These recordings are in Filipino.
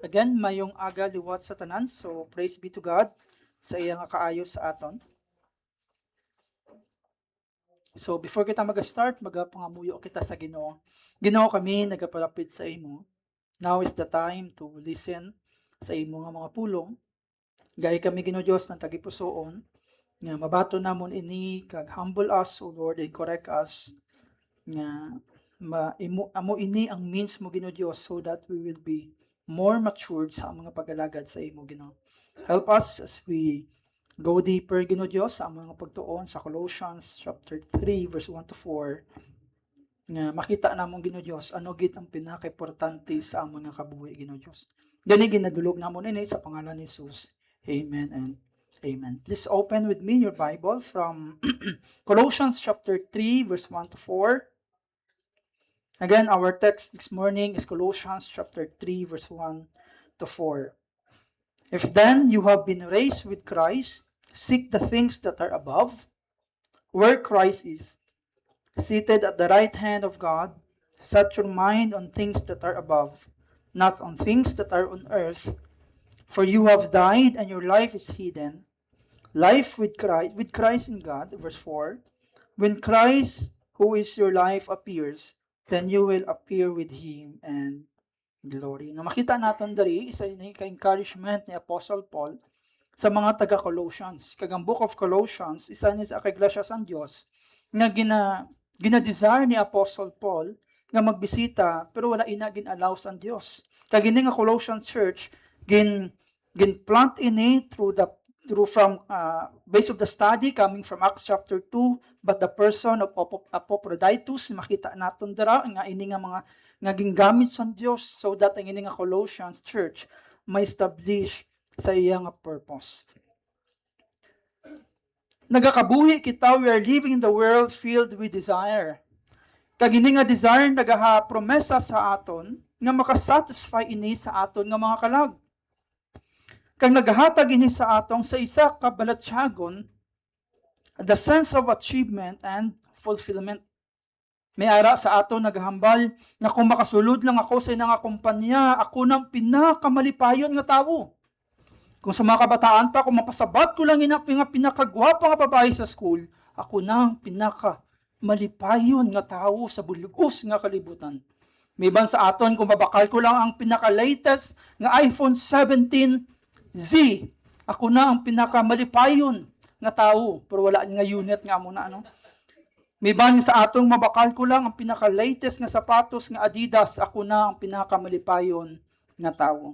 Again, mayong aga liwat sa tanan. So, praise be to God sa iyang kaayo sa aton. So, before kita mag-start, magapangamuyo kita sa Ginoo. Ginoo, kami nagapalapit sa imo. Now is the time to listen sa imo nga mga pulong. Gay kami Ginoo Dios ng tagipusoon nga mabato namon ini kag humble us, O Lord, and correct us nga amo ini ang means mo Ginoo Dios so that we will be more matured sa mga pag-alagad sa imo Ginoo. Help us as we go deeper Ginoo Dios sa mga pagtuon sa Colossians chapter 3 verse 1 to 4 nga makita namon Ginoo Dios ano gid ang pinaka-importante sa among nga kabuhi Ginoo Dios. Gani ginadulog namon ini sa pangalan ni Jesus. Amen and amen. Please open with me your Bible from Colossians chapter 3 verse 1 to 4. Again, our text this morning is Colossians chapter 3 verse 1 to 4. If then you have been raised with Christ, seek the things that are above, where Christ is, seated at the right hand of God. Set your mind on things that are above, not on things that are on earth. For you have died, and your life is hidden. Life with Christ in God, verse 4. When Christ, who is your life, appears, then you will appear with Him and glory. Na makita natin dari, isa ni ka-encouragement ni Apostle Paul sa mga taga-Colossians. Kagang Book of Colossians, isa ni sa kaglasya sa Diyos, nga gina-desire ni Apostle Paul nga magbisita, pero wala ina gin-allow sa Diyos. Kagini nga Colossian church, gin-plant ini from base of the study coming from Acts chapter 2, but the person of Epaphroditus, makita naton dira nga ini nga mga naging gamit sa Dios so that ang ini nga Colossians church may establish sa iyang purpose. Nagakabuhi kita, we are living in the world filled with desire. Kag ini nga desire nagaha promesa sa aton nga makasatisfy ini sa aton nga mga kalag. Kag naghatag ini sa atong sa isa ka balatyagon the sense of achievement and fulfillment. May ara sa aton naghambal nga kung makasulod lang ako sa inang kumpanya, ako nang pinakamalipayon nga tawo. Kung sa mga kabataan pa, kung mapasabat ko lang ina pinakagwapa nga babae sa school, ako nang pinakamalipayon nga tawo sa bulugos nga kalibutan. May ban sa aton kung mabakal ko lang ang pinaka-latest nga iPhone 17 Z, ako na ang pinakamalipayon nga tao, pero wala nga unit nga mo na, ano? May ban sa atong mabakal ko lang ang pinaka-latest nga sapatos nga Adidas, ako na ang pinakamalipayon nga tao.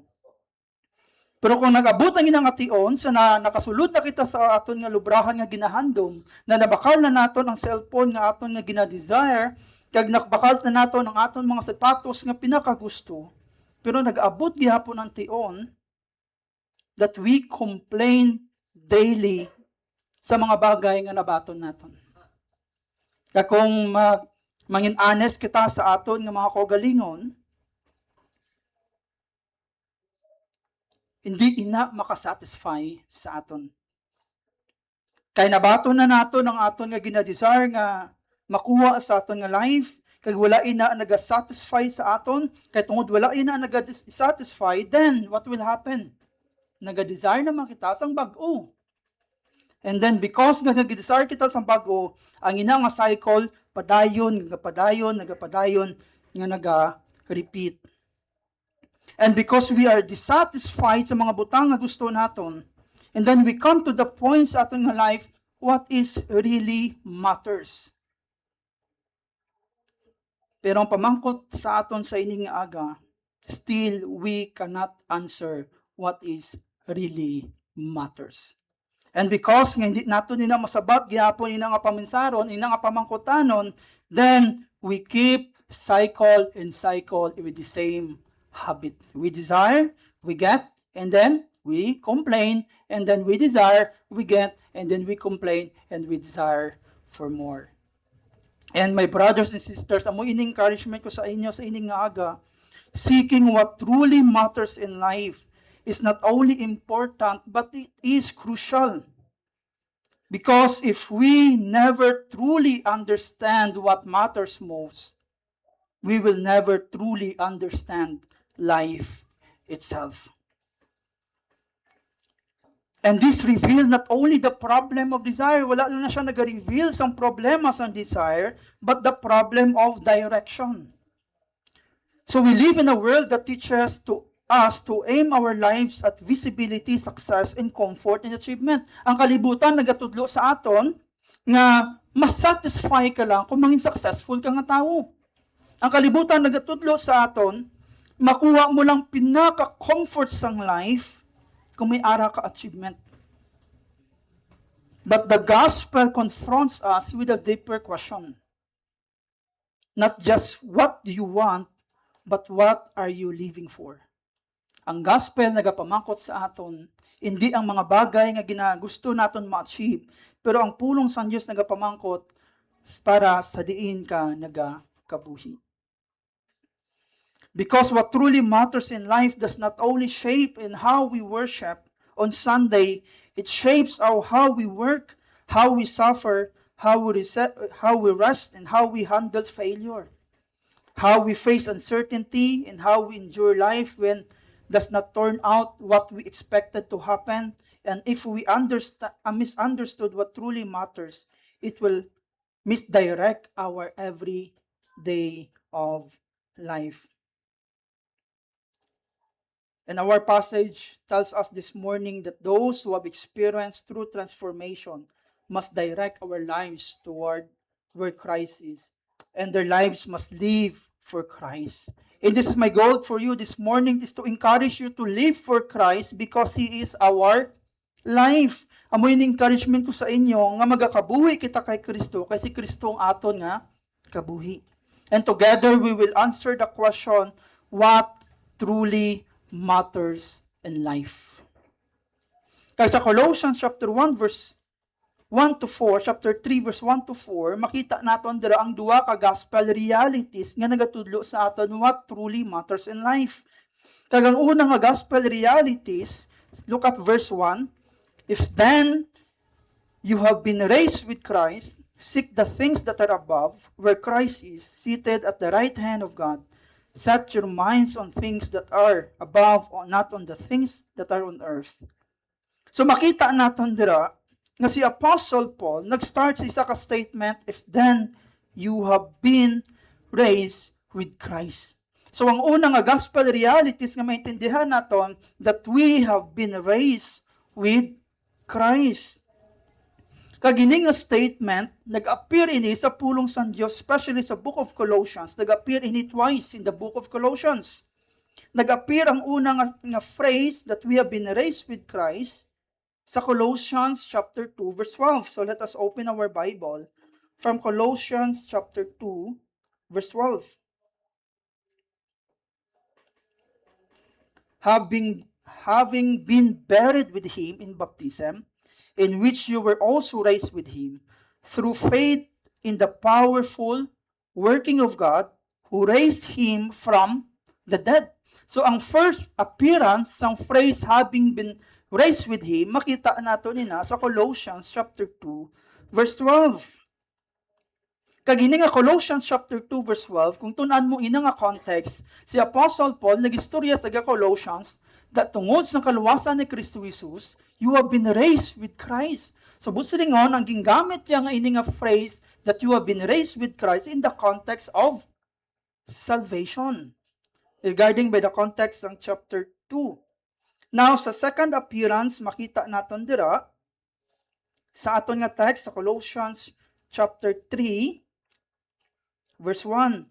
Pero kung nag-abot ang inang ation, sa nakasulod na kita sa aton nga lubrahan nga ginahandom, na nabakal na naton ang cellphone nga aton nga gina-desire, kag nakbakal na naton ang aton mga sapatos nga pinakagusto, pero nag-abot gihapon ang tion, that we complain daily sa mga bagay nga nabaton naton. Kaya kung mangin honest kita sa aton nga mga kaugalingon, hindi ina makasatisfy sa aton. Kaya nabaton na naton ang aton nga ginadesire nga makuha sa aton nga life, kag wala ina nagasatisfy sa aton, kaya tungod wala ina nagasatisfy, then what will happen? Naga-desire naman kita sang bag-o. And then because nag-desire kita sang bag-o, ang ina nga cycle padayon nga naga-repeat. And because we are dissatisfied sa mga butang nga gusto naton, and then we come to the point sa aton nga life what is really matters. Pero ang pamangkot sa aton sa ining aga, still we cannot answer what is really matters. And because nga hindi nato nila masabat gihapon ina nga paminsaron, ina nga pamangkutanon, then we keep cycle with the same habit. We desire, we get, and then we complain, and then we desire, we get, and then we complain, and we desire for more. And my brothers and sisters, amo ining encouragement ko sa inyo sa ining nga aga, seeking what truly matters in life is not only important, but it is crucial. Because if we never truly understand what matters most, we will never truly understand life itself. And this reveal not only the problem of desire, wala lang na siya nag-reveal sa problema sa desire, but the problem of direction. So we live in a world that teaches us to aim our lives at visibility, success, and comfort and achievement. Ang kalibutan nagatudlo sa aton nga mas satisfy ka lang kung maging successful ka nga tao. Ang kalibutan nagatudlo sa aton, makuha mo lang pinaka-comfort sang life kung may ara ka achievement. But the gospel confronts us with a deeper question. Not just what do you want, but what are you living for? Ang gospel nagapamangkot sa aton, hindi ang mga bagay nga ginagusto naton ma-achieve, pero ang pulong sa Diyos nagapamangkot para sa diin ka nagakabuhi. Because what truly matters in life does not only shape in how we worship on Sunday, it shapes how we work, how we suffer, how we rest, and how we handle failure. How we face uncertainty, and how we endure life when it does not turn out what we expected to happen. And if we misunderstood what truly matters, it will misdirect our everyday of life. And our passage tells us this morning that those who have experienced true transformation must direct our lives toward where Christ is. And their lives must live for Christ. And this is my goal for you this morning, is to encourage you to live for Christ because He is our life. Amoy yung encouragement ko sa inyo nga magakabuhi kita kay Kristo kasi Kristo ang aton nga kabuhi. And together we will answer the question, what truly matters in life. Kaya sa Colossians chapter 1 verse 1 to 4, chapter 3 verse 1 to 4, makita naton dira ang duha ka gospel realities nga nagatudlo sa aton what truly matters in life. Kag ang unang nga gospel realities, look at verse 1. If then you have been raised with Christ, seek the things that are above, where Christ is, seated at the right hand of God. Set your minds on things that are above, not on the things that are on earth. So makita natin dira nga si Apostle Paul nag-start sa isa ka statement, if then you have been raised with Christ. So ang unang nga gospel realities nga maintindihan naton that we have been raised with Christ. Kagini nga statement, nag-appear ini sa pulong sa Diyos, especially sa book of Colossians. Nag-appear ini twice in the book of Colossians. Nag-appear ang unang nga phrase that we have been raised with Christ sa Colossians chapter 2 verse 12. So let us open our Bible from Colossians chapter 2 verse 12. Having been buried with Him in baptism, in which you were also raised with Him, through faith in the powerful working of God, who raised Him from the dead. So ang first appearance ng phrase having been raised with Him, makita nato nina sa Colossians chapter 2, verse 12. Kagini nga Colossians chapter 2, verse 12, kung tunan mo ina nga context, si Apostle Paul nagistorya sa Colossians, that tungod sa kaluwasan ni Kristo Jesus, you have been raised with Christ. So busilingon, ang gingamit niya nga ini nga phrase that you have been raised with Christ in the context of salvation. Regarding by the context ng chapter 2. Now, sa second appearance, makita naton dira sa aton nga text sa Colossians chapter 3, verse 1.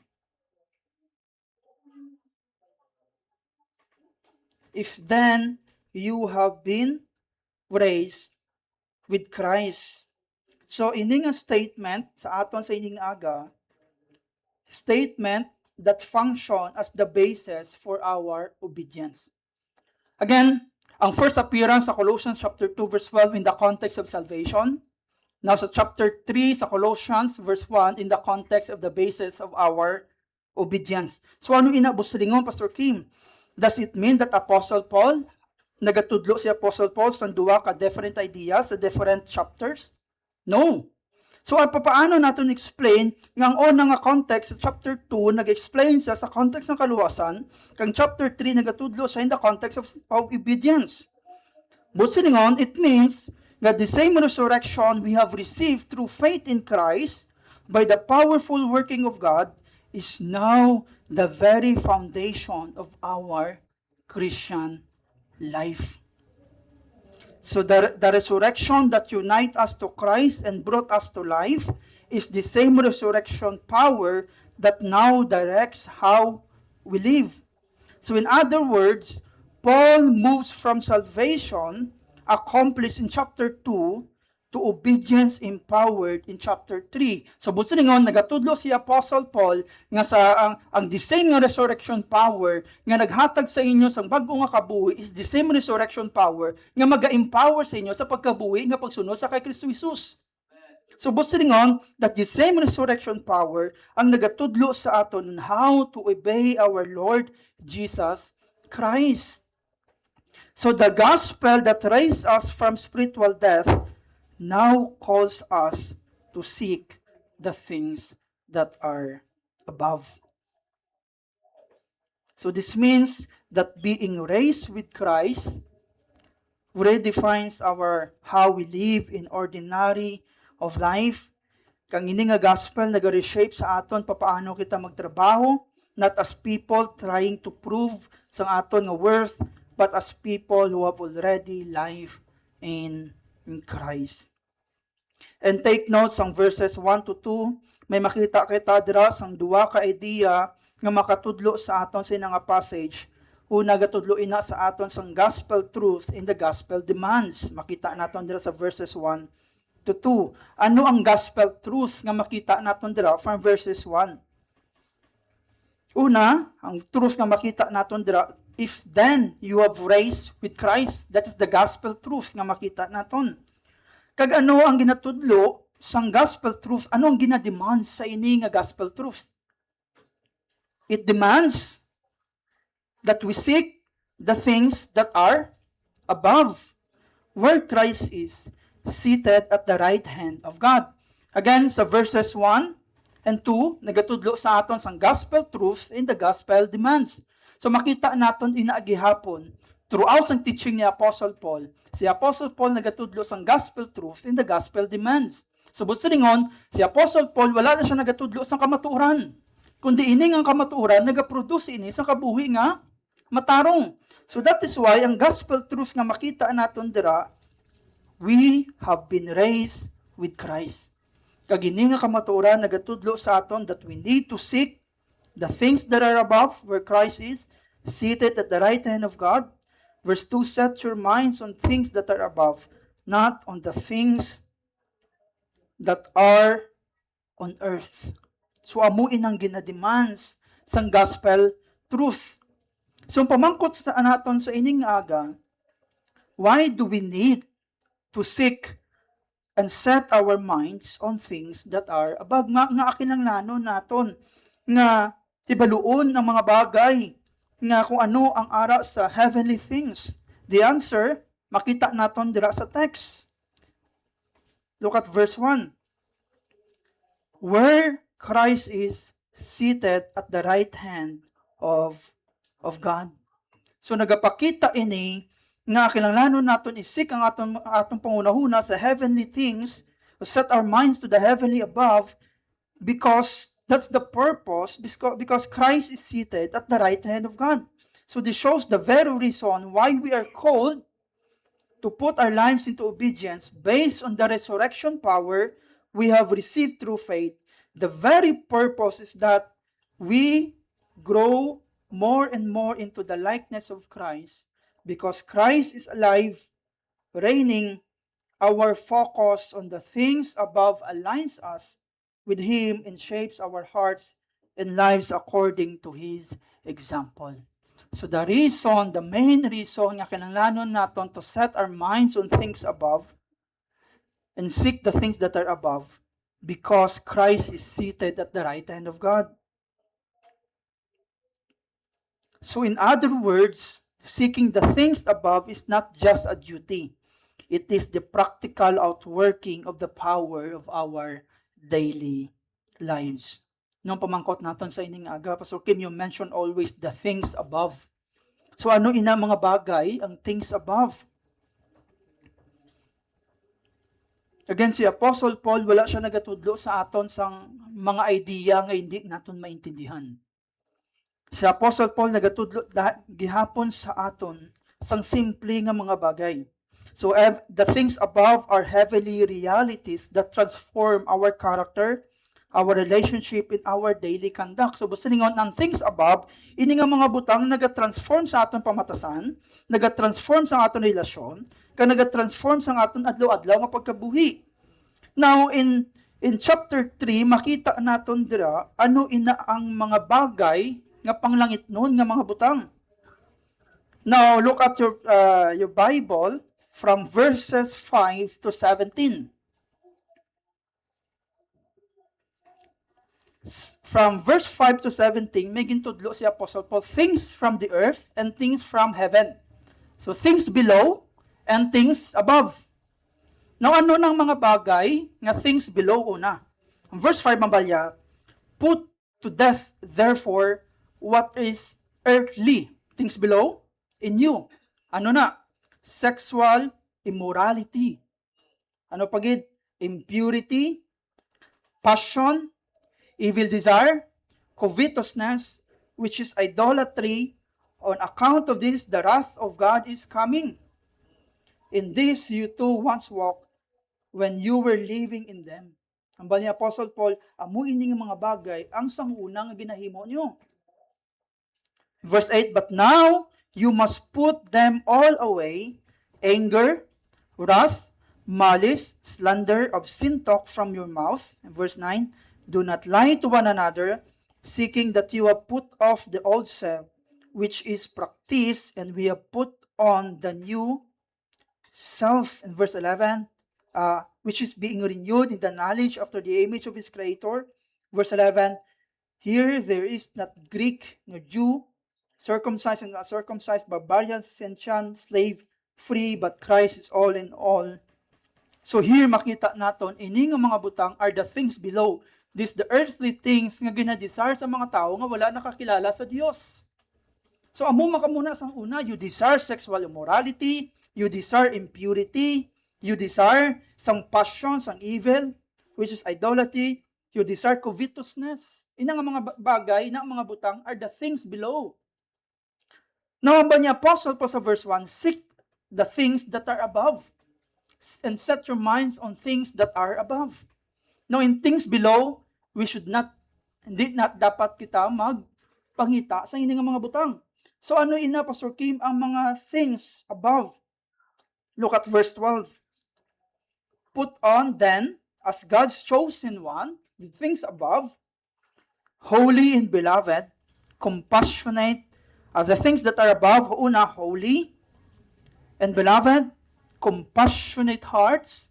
If then you have been raised with Christ. So, ini nga statement sa aton sa ining aga, statement that function as the basis for our obedience. Again, ang first appearance sa Colossians chapter 2 verse 12 in the context of salvation. Now sa chapter 3 sa Colossians verse 1 in the context of the basis of our obedience. So ano inabuslingon, Pastor Kim? Does it mean that Apostle Paul, nagatudlo si Apostle Paul sa duwa ka different ideas sa different chapters? No. So, paano natin explain nga ang una nga context sa chapter 2, nag-explain siya sa context ng kaluwasan, kang chapter 3, nagatudlo siya in the context of obedience. But on, it means that the same resurrection we have received through faith in Christ by the powerful working of God is now the very foundation of our Christian life. So the resurrection that unites us to Christ and brought us to life is the same resurrection power that now directs how we live. So in other words, Paul moves from salvation accomplished in chapter 2 to obedience empowered in chapter 3. So buso ningon nagatudlo si Apostle Paul nga sa ang the same nga resurrection power nga naghatag sa inyo sang bag-o nga kabuhi is the same resurrection power nga maga-empower sa inyo sa pagkabuhi nga pagsunod sa kay Kristo Jesus. So buso ningon that the same resurrection power ang nagatudlo sa aton on how to obey our Lord Jesus Christ. So the gospel that raised us from spiritual death now calls us to seek the things that are above. So this means that being raised with Christ redefines our how we live in ordinary of life. Kang ini nga gospel nag-reshape sa aton papaano kita magtrabaho, not as people trying to prove sa aton nga worth, but as people who have already life in Christ. And take note sang verses 1 to 2, may makita kita dira sang duwa ka idea nga makatudlo sa aton sa nga passage. Una gatudlo ina sa aton sang gospel truth and the gospel demands. Makita naton dira sa verses 1 to 2. Ano ang gospel truth nga makita naton dira from verses 1? Una, ang truth nga makita naton dira, if then you have raised with Christ, that is the gospel truth nga makita naton. Kag ano ang ginatudlo sang gospel truth? Ano ang ginademand sa ini nga gospel truth? It demands that we seek the things that are above, where Christ is seated at the right hand of God. Again, sa verses 1 and 2, nagatudlo sa aton sang gospel truth and the gospel demands. So makita naton inaagihapon throughout sang teaching ni Apostle Paul, si Apostle Paul nagatudlo sang gospel truth and the gospel demands. So buso ningon, si Apostle Paul wala na siya nagatudlo sang kamatuoran, kundi ini nga kamatuoran nagaproduce ini sa kabuhi nga matarong. So that is why ang gospel truth nga makita naton dira, we have been raised with Christ. Kag ini nga kamatuoran nagatudlo sa aton that we need to seek the things that are above, where Christ is seated at the right hand of God. Verse 2, set your minds on things that are above, not on the things that are on earth. So amuin ang ginademands sang gospel truth. So pamangkot sa naton sa ining aga, why do we need to seek and set our minds on things that are above? Nga akinanglanon naton nga tibaluon ng mga bagay nga kung ano ang ara sa heavenly things. The answer, makita naton dira sa text. Look at verse 1. Where Christ is seated at the right hand of God. So nagapakita ini nga kinahanglan naton isik ang atong pangunahuna sa heavenly things, to set our minds to the heavenly above, because that's the purpose, because Christ is seated at the right hand of God. So this shows the very reason why we are called to put our lives into obedience based on the resurrection power we have received through faith. The very purpose is that we grow more and more into the likeness of Christ, because Christ is alive, reigning. Our focus on the things above aligns us with Him and shapes our hearts and lives according to His example. So the main reason nga kinahanglan naton to set our minds on things above and seek the things that are above, because Christ is seated at the right hand of God. So in other words, seeking the things above is not just a duty. It is the practical outworking of the power of our daily lives. Nung pamangkot naton sa ining aga, Pastor Kim, you mention always the things above. So ano ina mga bagay ang things above? Again, si Apostle Paul, wala siya nagatudlo sa aton sang mga idea nga hindi naton maintindihan. Si Apostle Paul nagatudlo gihapon sa aton sang simple nga mga bagay. So the things above are heavenly realities that transform our character, our relationship, in our daily conduct. So basta ningon ang things above, ini nga mga butang naga-transform sa aton pamatasan, naga-transform sa aton relasyon, naga-transform sa aton adlaw-adlaw nga pagkabuhi. Now in chapter 3 makita naton dira ano ina ang mga bagay nga panglangit nun nga mga butang. Now look at your Bible from verses 5 to 17. From verse 5 to 17, may gintudlo si Apostle Paul, things from the earth and things from heaven. So things below and things above. Now ano ng mga bagay nga things below una? Verse 5 mabalya, put to death therefore what is earthly, things below in you. Ano na? Sexual immorality. Ano pagid? Impurity, passion, evil desire, covetousness, which is idolatry. On account of this, the wrath of God is coming. In this you too once walked when you were living in them. Ang bali ni Apostle Paul, amo ini nga mga bagay ang sanguna nga ginahimo nyo. Verse 8, but now you must put them all away, anger, wrath, malice, slander, obscene talk from your mouth. And verse 9, do not lie to one another, seeking that you have put off the old self, which is practiced, and we have put on the new self. In verse 11, which is being renewed in the knowledge after the image of his creator. Verse 11, here there is not Greek nor Jew, circumcised and uncircumcised, barbarian, Scythian, slave, free, but Christ is all in all. So here makita naton ini nga mga butang are the things below. This the earthly things nga ginadesire sa mga tao nga wala nakakilala sa Dios. So amo makamuna sang una, you desire sexual immorality, you desire impurity, you desire sang passion, sang evil, which is idolatry, you desire covetousness. Ina nga mga bagay, ina nga mga butang are the things below. Now, ba ni Apostle Paul sa verse 1, seek the things that are above and set your minds on things that are above. Now, in things below, we should not, hindi not dapat kita magpangita sa ining mga butang. So, ano ina, Pastor Kim, ang mga things above? Look at verse 12. Put on then, as God's chosen one, the things above, holy and beloved, compassionate, the things that are above, una, holy and beloved, compassionate hearts,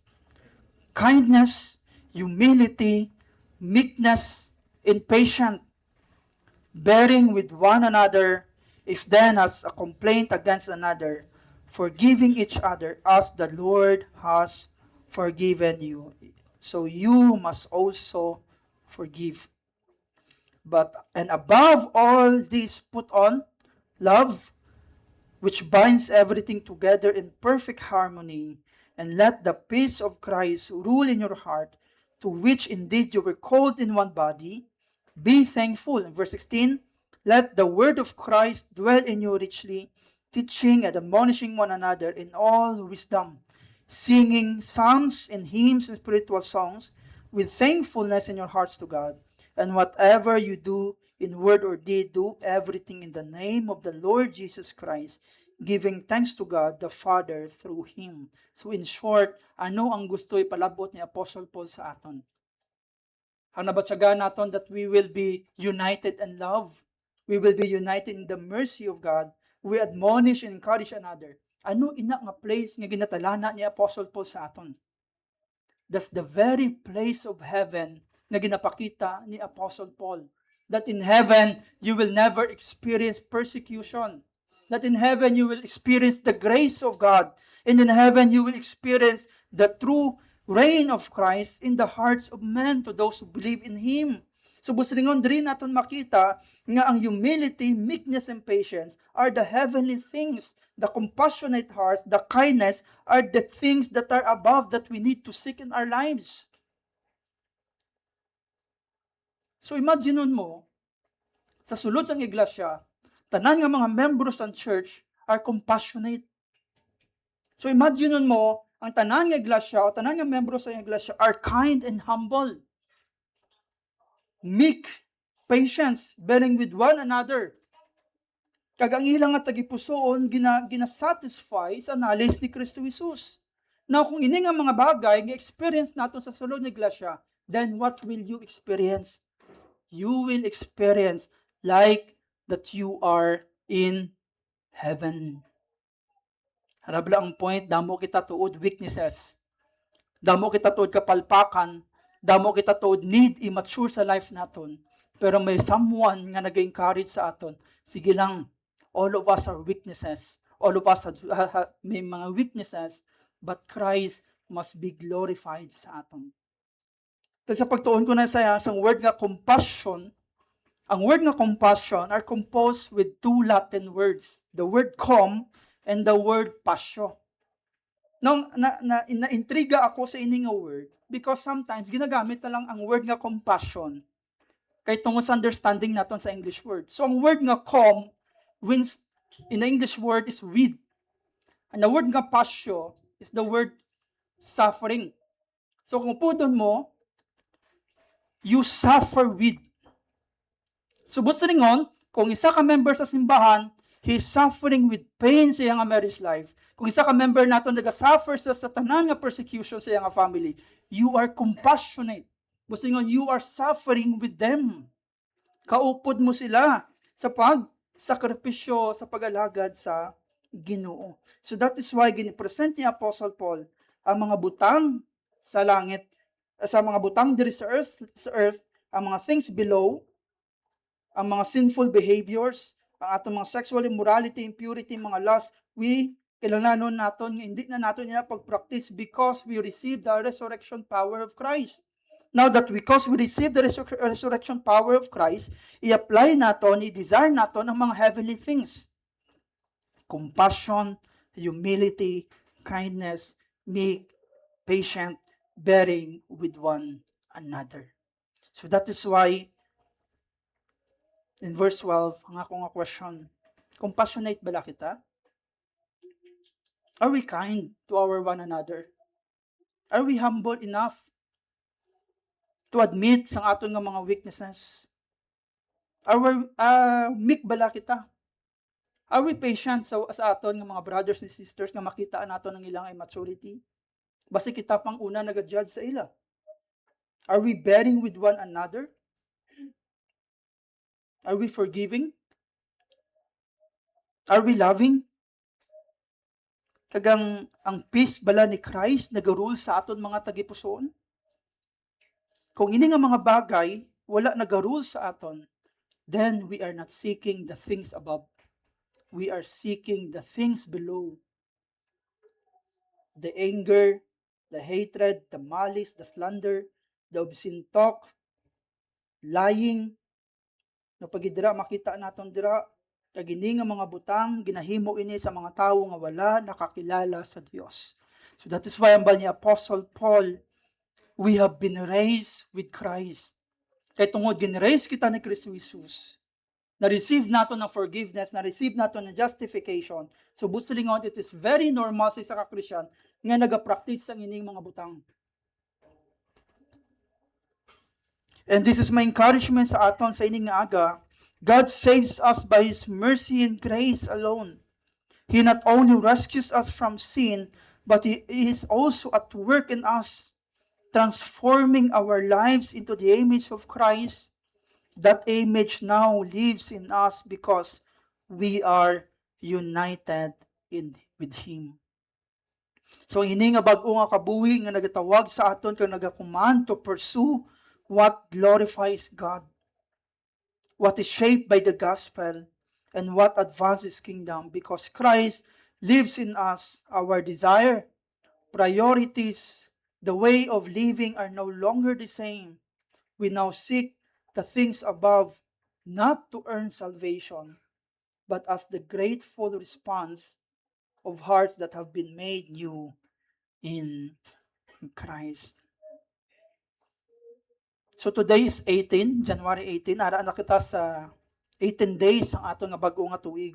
kindness, humility, meekness, and patience, bearing with one another, if then has a complaint against another, forgiving each other as the Lord has forgiven you. So you must also forgive. And above all this, put on love, which binds everything together in perfect harmony, and let the peace of Christ rule in your heart, to which indeed you were called in one body. Be thankful. In verse 16, let the word of Christ dwell in you richly, teaching and admonishing one another in all wisdom, singing psalms and hymns and spiritual songs with thankfulness in your hearts to God. And whatever you do, in word or deed, do everything in the name of the Lord Jesus Christ, giving thanks to God the Father through Him. So in short, ano ang gusto ipalabot ni Apostle Paul sa aton? Ang nabatsaga naton that we will be united in love. We will be united in the mercy of God. We admonish and encourage another. Ano ina nga place nga ginatalana ni Apostle Paul sa aton? That's the very place of heaven na ginapakita ni Apostle Paul. That in heaven, you will never experience persecution. That in heaven, you will experience the grace of God. And in heaven, you will experience the true reign of Christ in the hearts of men to those who believe in Him. So busringon diri naton makita nga ang humility, meekness, and patience are the heavenly things. The compassionate hearts, the kindness are the things that are above that we need to seek in our lives. So imagineon mo, sa sulod sang iglesia, tanan nga mga members ng church are compassionate. So imagineon mo, ang tanan nga iglesia o tanan nga members sa iglesia are kind and humble. Meek, patience, bearing with one another. Kag ang ilang nga tagipusoon gina-satisfy sa knowledge ni Kristo Jesus. Now, kung ini nga mga bagay nga experience naton sa sulod nga iglesia, then what will you experience? You will experience like that you are in heaven. Harabla ang point, damo kita tuod weaknesses. Damo kita tuod kapalpakan. Damo kita tuod need immature sa life naton. Pero may someone nga nag-encourage sa aton. Sige lang, all of us are weaknesses. All of us may mga weaknesses, but Christ must be glorified sa aton. Kasi sa pagtuon ko na sa word nga compassion, ang word nga compassion are composed with two Latin words. The word com and the word passio. Nung na-intriga ako sa ini nga word because sometimes ginagamit na lang ang word nga compassion kay tungod sa understanding naton sa English word. So ang word nga com wins in the English word is with. And the word nga passio is the word suffering. So kung pudon mo, you suffer with. So gusto ringon, kung isa ka member sa simbahan, he's suffering with pain sa iyang marriage life. Kung isa ka member naton naga-suffer sa tanan nga persecution sa iyang family, you are compassionate. Gusto ringon, you are suffering with them. Kaupod mo sila sa pagsakripisyo, sa pag-alagad sa Ginoo. So that is why ginipresent ni Apostle Paul ang mga butang sa langit, sa mga butang diri sa earth, ang mga things below, ang mga sinful behaviors, ang atong mga sexual immorality, impurity, mga lust, kailangan naton nga hindi na naton nila pag-practice because we receive the resurrection power of Christ. Now that because we receive the resurrection power of Christ, i-apply naton, i-desire naton ang mga heavenly things. Compassion, humility, kindness, meek, patient, bearing with one another. So that is why in verse 12, ang akong question, compassionate bala kita? Are we kind to our one another? Are we humble enough to admit sang aton nga mga weaknesses? Are we meek bala kita? Are we patient sa aton nga mga brothers and sisters nga makita naton ang ilang immaturity? Basi kita pang una nag-judge sa ila. Are we bearing with one another? Are we forgiving? Are we loving? Kagang ang peace bala ni Christ nag-rule sa aton mga tagipusoon? Kung ini nga mga bagay wala nag-rule sa aton, then we are not seeking the things above. We are seeking the things below. The anger, the hatred, the malice, the slander, the obscene talk, lying. No pagidira makita naton dira kag ini nga mga butang ginahimo ini sa mga tawo nga wala nakakilala sa Dios. So that is why ang bal ni Apostle Paul, we have been raised with Christ. Kay tungod gin-raise kita ni Kristo Jesus, na-receive nato ng forgiveness, na-receive nato ng justification. So busilingon, it is very normal sa isa ka Christian nga nagapractice ang ining mga butang. And this is my encouragement sa aton sa ining nga aga. God saves us by His mercy and grace alone. He not only rescues us from sin, but He is also at work in us, transforming our lives into the image of Christ. That image now lives in us because we are united with Him. So ini nga bag-o nga kabuhi nga nagatawag sa aton kag nagakuman to pursue what glorifies God, what is shaped by the gospel, and what advances kingdom, because Christ lives in us. Our desire, priorities, The way of living are no longer the same. We now seek the things above, not to earn salvation, but as the grateful response of hearts that have been made new in Christ. So today is 18, January 18. Ara na kita sa 18 days ang ato nga bag-o nga tuig.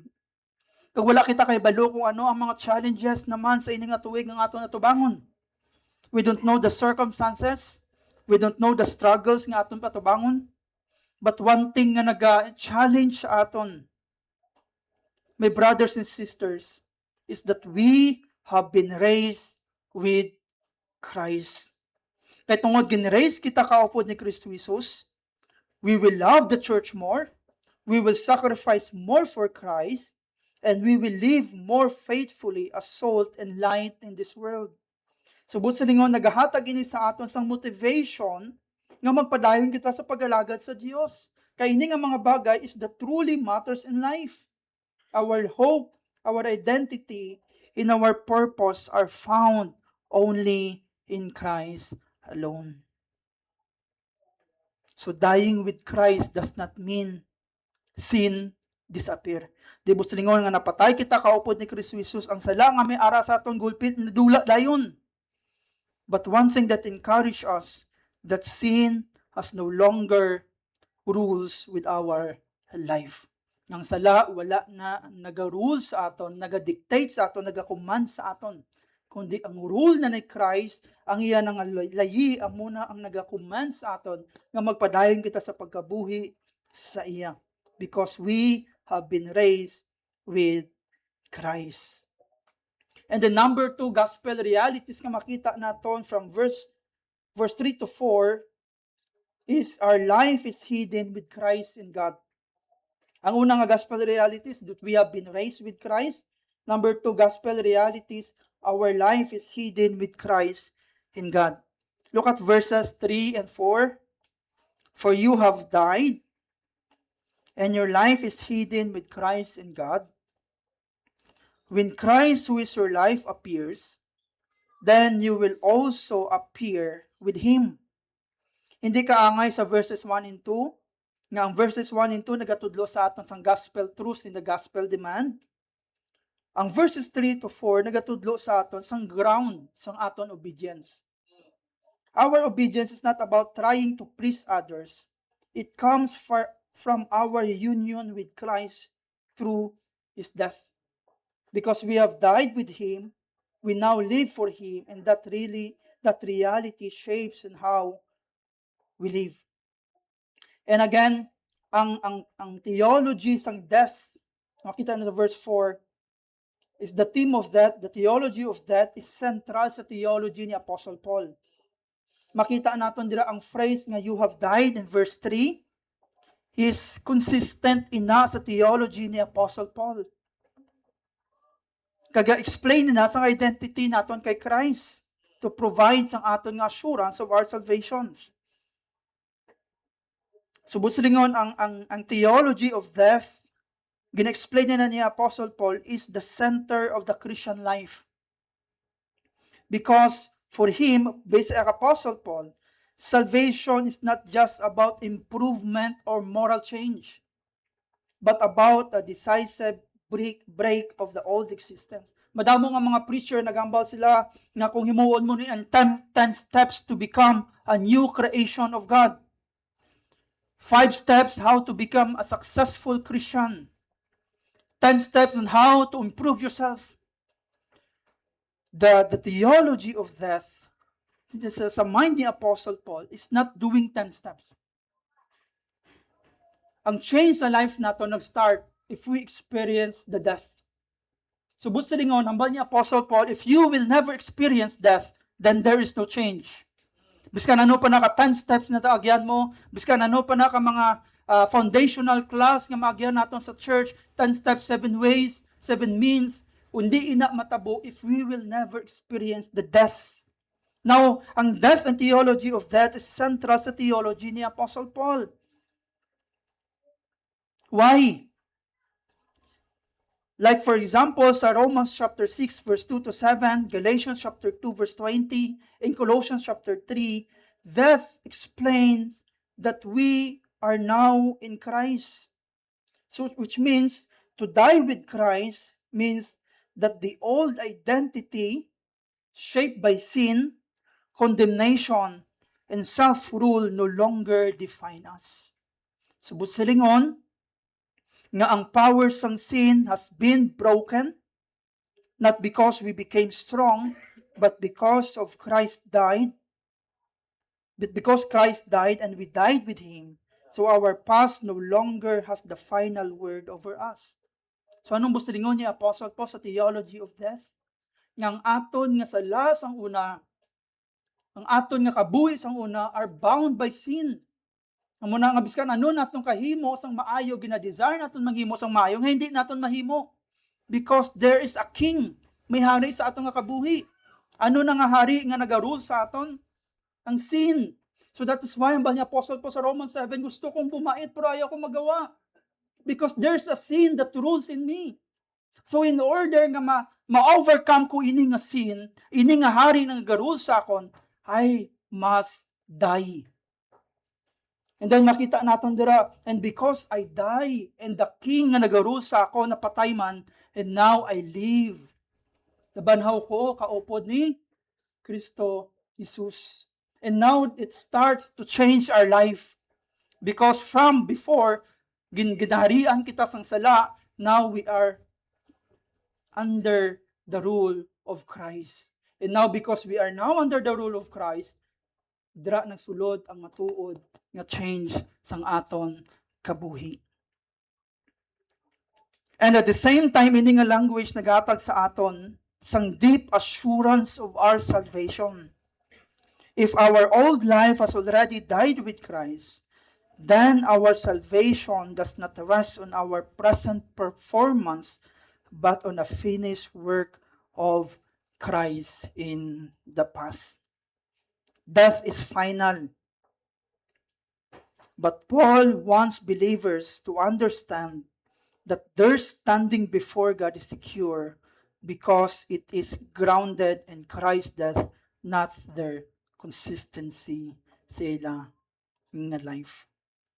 Kag wala kita kay balo kung ano ang mga challenges naman sa ini nga tuig nga ato natubangon. We don't know the circumstances. We don't know the struggles nga aton patubangon. But one thing nga naga-challenge sa aton, my brothers and sisters, is that we have been raised with Christ. Kaya tungod ginraise kita kaupod ni Kristo Jesus, we will love the church more, we will sacrifice more for Christ, and we will live more faithfully as salt and light in this world. Subot sa lingon, nagahatag ini sa aton sang motivation nga magpadayon kita sa pag-alagad sa Dios. Kaya ini nga mga bagay is that truly matters in life. Our hope, our identity, and our purpose are found only in Christ alone. So dying with Christ does not mean sin disappear. Di ba silingon nga napatay kita kaupod ni Kristo Jesus, ang sala nga may ara sa atong gulpit nadula dayon. But one thing that encourage us, that sin has no longer rules with our life. Ang sala wala na naga-rule sa aton, naga-dictate sa aton, naga-command sa aton. Kundi ang rule na ni Christ, ang iya nga layi, amuna ang naga-command sa aton, nga magpadayon kita sa pagkabuhi sa iya. Because we have been raised with Christ. And the number 2 gospel realities nga makita naton from verse 3 to 4 is our life is hidden with Christ in God. Ang unang nga gospel realities that we have been raised with Christ. Number 2 gospel realities, our life is hidden with Christ in God. Look at verses 3 and 4. For you have died, and your life is hidden with Christ in God. When Christ, who is your life, appears, then you will also appear with Him. Hindi kaangay sa verses 1 and 2, nga ang verses 1 and 2 nagatudlo sa aton sang gospel truth and the gospel demand. Ang verses 3 to 4 nagatudlo sa aton sang ground sang aton obedience. Our obedience is not about trying to please others. It comes from our union with Christ through His death. Because we have died with Him, we now live for Him, and that reality shapes in how we live. And again, ang theology sang death, makita na sa verse 4, is the theme of death. The theology of death is central sa theology ni Apostle Paul. Makita natin dira ang phrase nga you have died in verse 3 is consistent ina sa theology ni Apostle Paul. Kaga-explain na sa identity naton kay Christ to provide sang aton nga assurance of our salvations. Subot silingon ang theology of death, gina-explain na ni Apostle Paul, is the center of the Christian life. Because for him, based on Apostle Paul, salvation is not just about improvement or moral change, but about a decisive break of the old existence. Madamo nga mga preacher nagambal sila nga kung himuon mo ni ang 10 steps to become a new creation of God. 5 steps how to become a successful Christian. 10 steps on how to improve yourself. The theology of death, sa mind ni Apostle Paul, is not doing 10 steps. Ang change sa life nato nag-start if we experience the death. Subot sa lingon, hambal ni Apostle Paul, if you will never experience death, then there is no change. Biskan ano pa naka 10 steps na taagyan mo, biskan ano pa naka mga foundational class nga maagyan naton sa church, 10 steps, 7 ways, 7 means, undi ina matabo if we will never experience the death. Now, ang death and theology of death is central sa theology ni Apostle Paul. Why? Like for example, sa Romans chapter 6 verse 2 to 7, Galatians chapter 2 verse 20, in Colossians chapter 3, death explains that we are now in Christ. So which means to die with Christ means that the old identity shaped by sin, condemnation, and self-rule no longer define us. Subot silingon, nga ang powers ng sin has been broken, not because we became strong, but because Christ died and we died with Him. So our past no longer has the final word over us. So anong gusto lingon ni Apostle Paul sa theology of death? Nga ang aton nga sala sang una, ang aton nga kabuhi sang una are bound by sin. Ang muna nga biskan ano naton kahimo sang maayo, gina-desire naton maghimo sang maayo, nga hindi naton mahimo. Because there is a king, may hari sa aton nga kabuhi. Ano na nga hari nga nagarule sa aton? Ang sin. So that is why ang ni Apostle po sa Romans 7, gusto kong bumait pero ayaw kong magawa. Because there's a sin that rules in me. So in order nga ma-overcome ko ini nga sin, ini nga hari nga nagarule sa akon, I must die. And then makita naton dira, and because I die, and the king nga nagarule sa ako, napatay man, and now I live. Nabanhaw ko, kaupod ni Kristo Jesus. And now it starts to change our life. Because from before, ginaharian kita sang sala, now we are under the rule of Christ. And now because we are now under the rule of Christ, dira nagsulod ang matuod nga change sang aton kabuhi. And at the same time, ini nga language nagatag sa aton sang deep assurance of our salvation. If our old life has already died with Christ, then our salvation does not rest on our present performance, but on a finished work of Christ in the past. Death is final. But Paul wants believers to understand that their standing before God is secure because it is grounded in Christ's death, not their consistency sa ila nga life.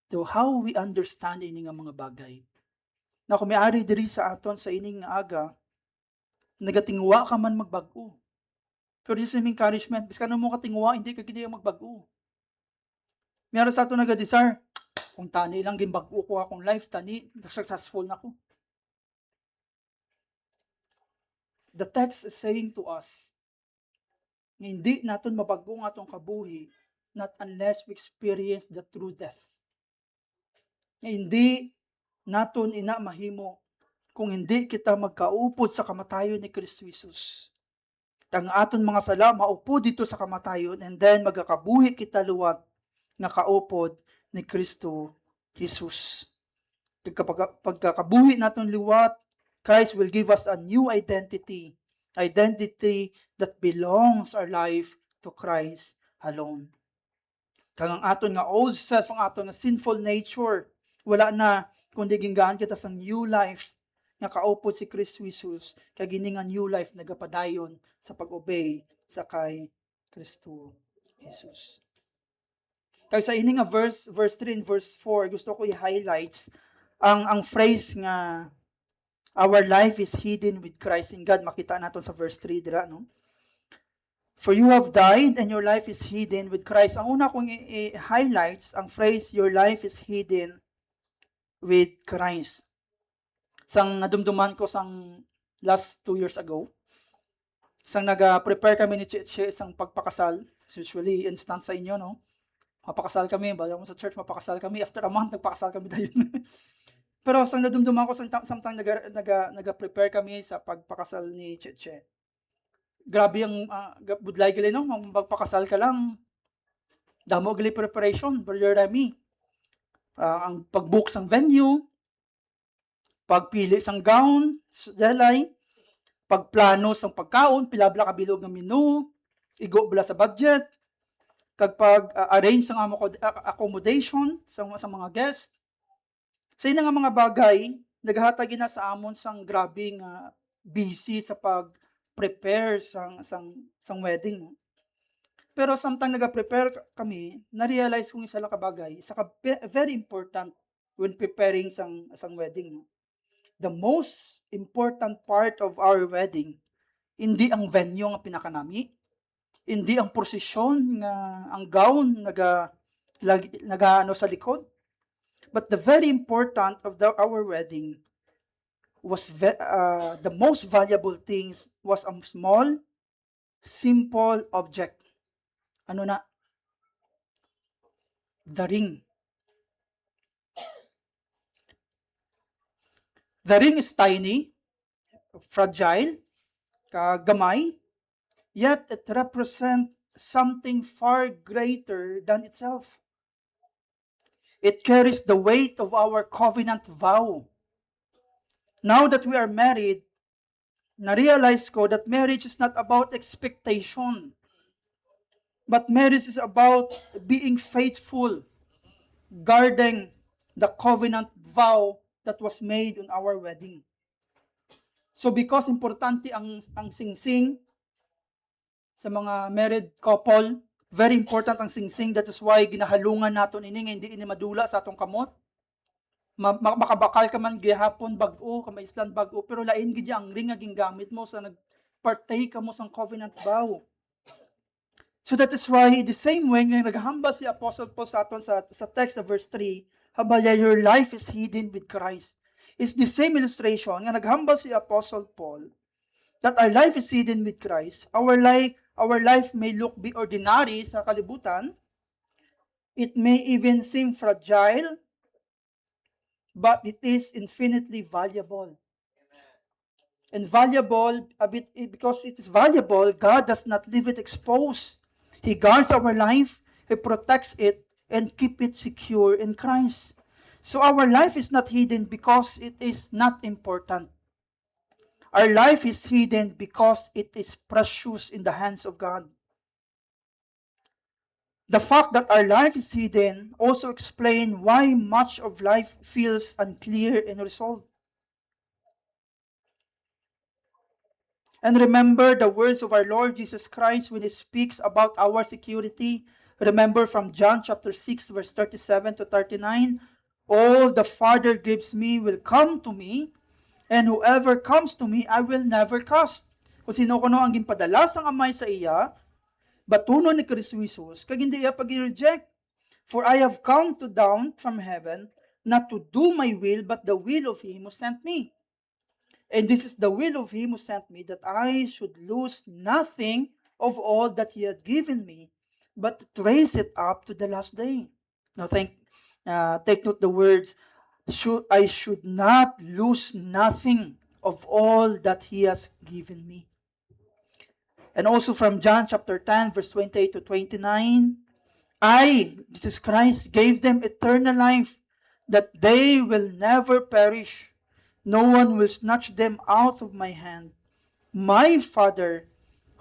So how we understand ini nga mga bagay? Na kung may ari diri sa aton sa ining nga aga, nagatingwa ka man magbag-o. Pero this is encouragement, biskan mo katingwa, hindi ka gidi magbag-o. Meron sa ato nag-desire, kung tani lang gimbag-o ko akong life, tani, successful na ko. The text is saying to us, hindi naton mabag-o nga atong kabuhi, not unless we experience the true death. Hindi naton ina mahimo kung hindi kita magkaupod sa kamatayon ni Kristo Jesus. Ang aton mga sala maupod dito sa kamatayon, and then magakabuhi kita luwat nga kaupod ni Kristo Jesus. Pagkakabuhi naton liwat, Christ will give us a new identity that belongs our life to Christ alone. Kang ang aton nga old self, ang aton nga sinful nature, wala na kundi ginggaan kita sa new life nga kaupod si Kristo Jesus, kay gini nga new life nagapadayon sa pag-obey sa kay Kristo Jesus. Kay sa ini nga verse 3 and verse 4, gusto ko i-highlights ang phrase nga our life is hidden with Christ in God. Makita naton sa verse 3 dira, no? For you have died and your life is hidden with Christ. Ang una kong i-highlights ang phrase your life is hidden with Christ. Sang nadumduman ko sang last 2 years ago, sang naga-prepare kami ni Cheche isang pagpakasal. Usually instant sa inyo, no? Mapakasal kami, bala mo sa church, mapakasal kami. After a month, nagpakasal kami dahil. Pero sang nadumduman ko, samtang naga-prepare kami sa pagpakasal ni Cheche. Grabe ang budlay gali, no? Magpakasal ka lang. Damo gali preparation, Brother Remy. Ang pag-book sang venue, pagpili sang gown, dalay, pagplano sang pagkaon, pilabla ka bilog ng menu, igo bala sa budget, kag pag-arrange sang accommodation sa mga guest. Sa nga mga bagay naghatag na sa amon sang grabing busy sa pag-prepare sang wedding. No? Pero samtang naga-prepare kami, na-realize kong isa lang kabagay, very important when preparing sang wedding. No? The most important part of our wedding, hindi ang venue nga pinakanami, hindi ang prosesyon nga ang gown naga ano sa likod, but the very important of our wedding was the most valuable things was a small, simple object. Ano na? The ring. The ring is tiny, fragile, kagamay, yet it represents something far greater than itself. It carries the weight of our covenant vow. Now that we are married, na-realize ko that marriage is not about expectation, but marriage is about being faithful, guarding the covenant vow that was made on our wedding. So because importante ang singsing sa mga married couple, very important ang singsing. That is why ginahalungan naton ini nga hindi ini madula sa atong kamot. Makabakal ka man gihapon bag-o, kamaislan bag-o, pero lain gid ang ring nga gingamit mo sa nagpartake ka mo sang covenant vow. So that is why the same way nga naghambal si Apostle Paul sa aton sa text sa verse 3, habaya your life is hidden with Christ. It's the same illustration nga naghambal si Apostle Paul that our life is hidden with Christ. Our life may look be ordinary sa kalibutan. It may even seem fragile, but it is infinitely valuable. And valuable, because it is valuable, God does not leave it exposed. He guards our life, He protects it, and keep it secure in Christ. So our life is not hidden because it is not important. Our life is hidden because it is precious in the hands of God. The fact that our life is hidden also explains why much of life feels unclear and unresolved. And remember the words of our Lord Jesus Christ when He speaks about our security. Remember from John chapter 6 verse 37 to 39, all the Father gives me will come to me, and whoever comes to me, I will never cast. Kung sino kuno ang ginpadala sang amay sa iya, batunon ni Kristo Jesus, kag hindi iya pag-reject. For I have come down from heaven, not to do my will, but the will of Him who sent me. And this is the will of Him who sent me, that I should lose nothing of all that He had given me, but to raise it up to the last day. Now take note the words, I should not lose nothing of all that He has given me. And also from John chapter 10, verse 28 to 29, Jesus Christ, gave them eternal life, that they will never perish. No one will snatch them out of my hand. My Father,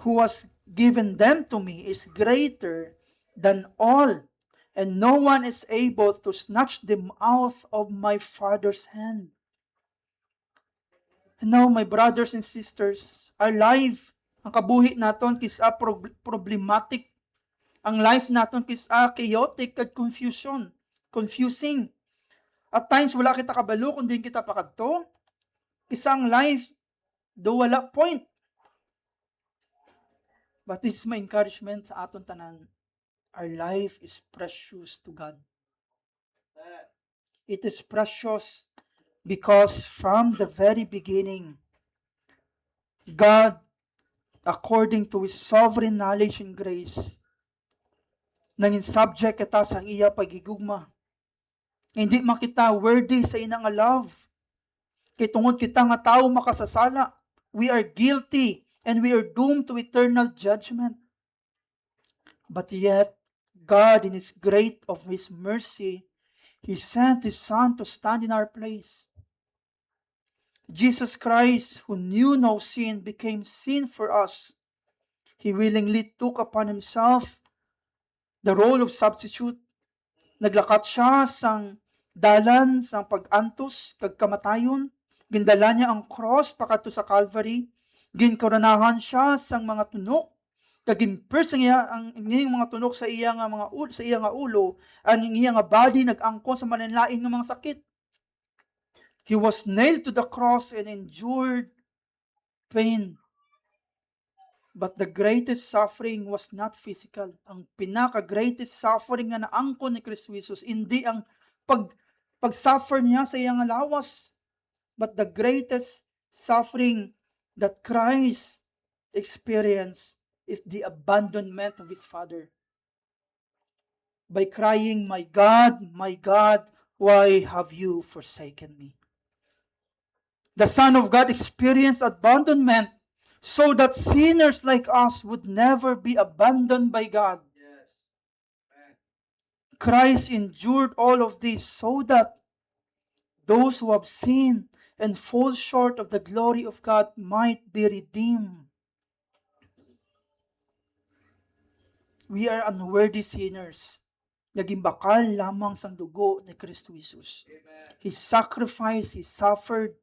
who has given them to me, is greater than all, and no one is able to snatch them out of my Father's hand. And now, my brothers and sisters, our life, ang kabuhi naton kisa problematic. Ang life naton kisa chaotic at confusing. At times wala kita kabalo kundi kita pakadto. Isang life do wala point. But this is my encouragement sa aton tanan. Our life is precious to God. It is precious because from the very beginning, God, according to His sovereign knowledge and grace, nangin subject kita sa iya pagigugma. Hindi makita worthy sa inang love. Kay tungod kita nga tao makasasala, we are guilty and we are doomed to eternal judgment. But yet, God in His great of His mercy, He sent His Son to stand in our place. Jesus Christ, who knew no sin, became sin for us. He willingly took upon Himself the role of substitute. Naglakat siya sang dalan sa pag-antos kag kamatayon, gindala niya ang cross pakadto sa Calvary, ginkoronahan siya sang mga tunok, kag gimpers niya ang ining mga tunok sa iya nga mga sa iya nga ulo, ang iya nga body nag-angkon sa malinlain nga mga sakit. He was nailed to the cross and endured pain. But the greatest suffering was not physical. Ang pinaka-greatest suffering nga naangkon ni Kristo Jesus, hindi ang pag-suffer niya sa iyang lawas, but the greatest suffering that Christ experienced is the abandonment of his Father. By crying, my God, why have you forsaken me? The Son of God experienced abandonment so that sinners like us would never be abandoned by God. Yes. Christ endured all of this so that those who have sinned and fall short of the glory of God might be redeemed. We are unworthy sinners. Naging bakal lamang sang dugo ni Kristo Jesus. Amen. He sacrificed, He suffered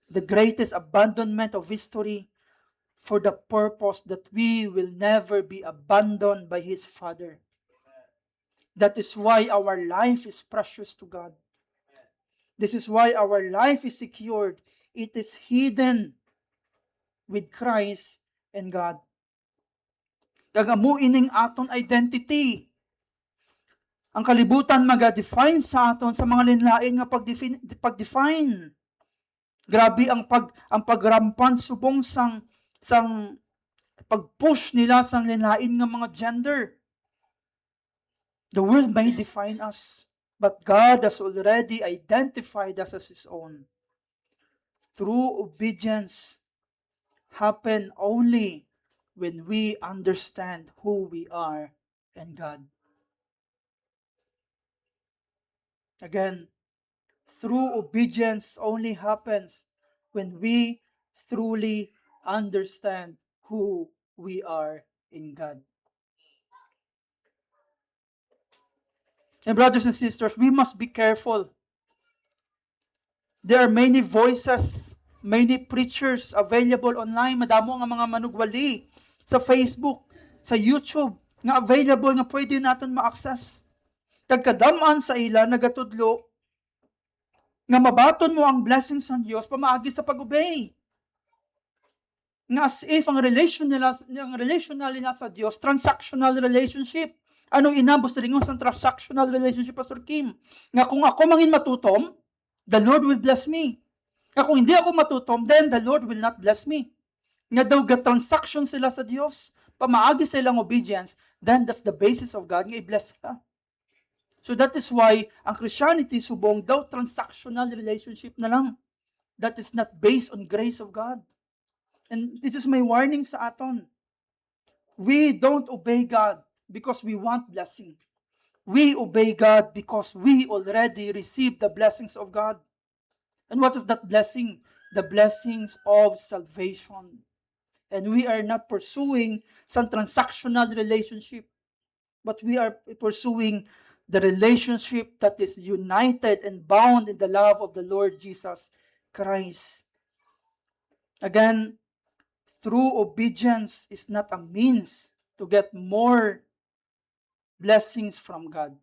the greatest abandonment of history for the purpose that we will never be abandoned by His Father. That is why our life is precious to God. This is why our life is secured. It is hidden with Christ and God. Gagamuin ning aton identity. Ang kalibutan maga-define sa aton sa mga linlain nga pag-define. Grabe ang pagrampan subong sang pag-push nila sang linlain nga mga gender. The world may define us, but God has already identified us as His own. True obedience happen only when we understand who we are in God. Again, true obedience only happens when we truly understand who we are in God. And brothers and sisters, we must be careful. There are many voices, many preachers available online. Madamo nga mga manugwali sa Facebook, sa YouTube, nga available nga pwede natin ma-access. Kagkadaman sa ila, nagatudlo, nga mabaton mo ang blessings ng Diyos pamaagi sa pag-obey. Nga as if ang relational nila sa Diyos, transactional relationship. Anong inabos rin sa transactional relationship, Pastor Kim? Nga kung ako mangin matutom, the Lord will bless me. Nga kung hindi ako matutom, then the Lord will not bless me. Nga daw transaction sila sa Diyos, pamaagi sa ilang obedience, then that's the basis of God, nga i-bless sila. So that is why ang Christianity subong daw transactional relationship na lang. That is not based on grace of God. And this is my warning sa aton. We don't obey God because we want blessing. We obey God because we already received the blessings of God. And what is that blessing? The blessings of salvation. And we are not pursuing some transactional relationship, but we are pursuing the relationship that is united and bound in the love of the Lord Jesus Christ. Again, true obedience is not a means to get more blessings from God,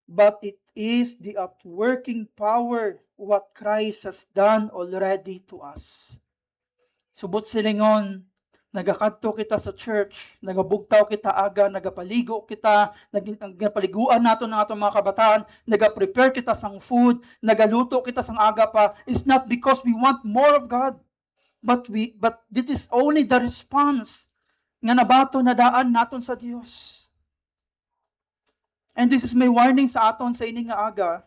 but it is the outworking power what Christ has done already to us. Subot silingon, nagakadto kita sa church, nagabugtaw kita aga, nagapaligo kita, nagapaliguan nato ng atong mga kabataan, nagaprepare kita sang food, nagaluto kita sang aga pa. It's not because we want more of God, but this is only the response nga nabato na daan naton sa Dios. And this is my warning sa aton sa ini nga aga,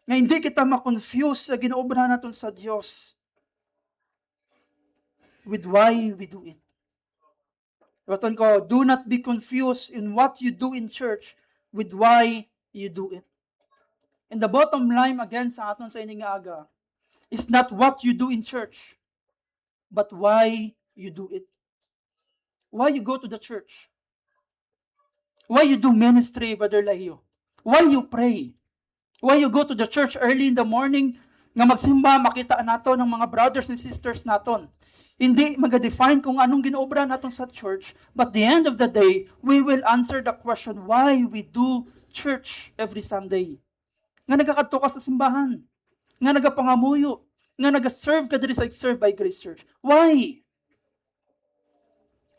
nga hindi kita ma-confuse sa ginoobra naton sa Dios with why we do it. Waton ko, do not be confused in what you do in church with why you do it. And the bottom line again sa aton sa ini nga aga is not what you do in church, but why you do it. Why you go to the church? Why you do ministry, Brother Lahio? Why you pray? Why you go to the church early in the morning nga magsimba, makita nato ng mga brothers and sisters naton. Hindi mag-define kung anong ginoobra naton sa church, but the end of the day, we will answer the question why we do church every Sunday. Nga nagakadto ka sa simbahan, nga nagapangamuyo, nga nag-serve ka diri sa Serve by Grace Church. Why?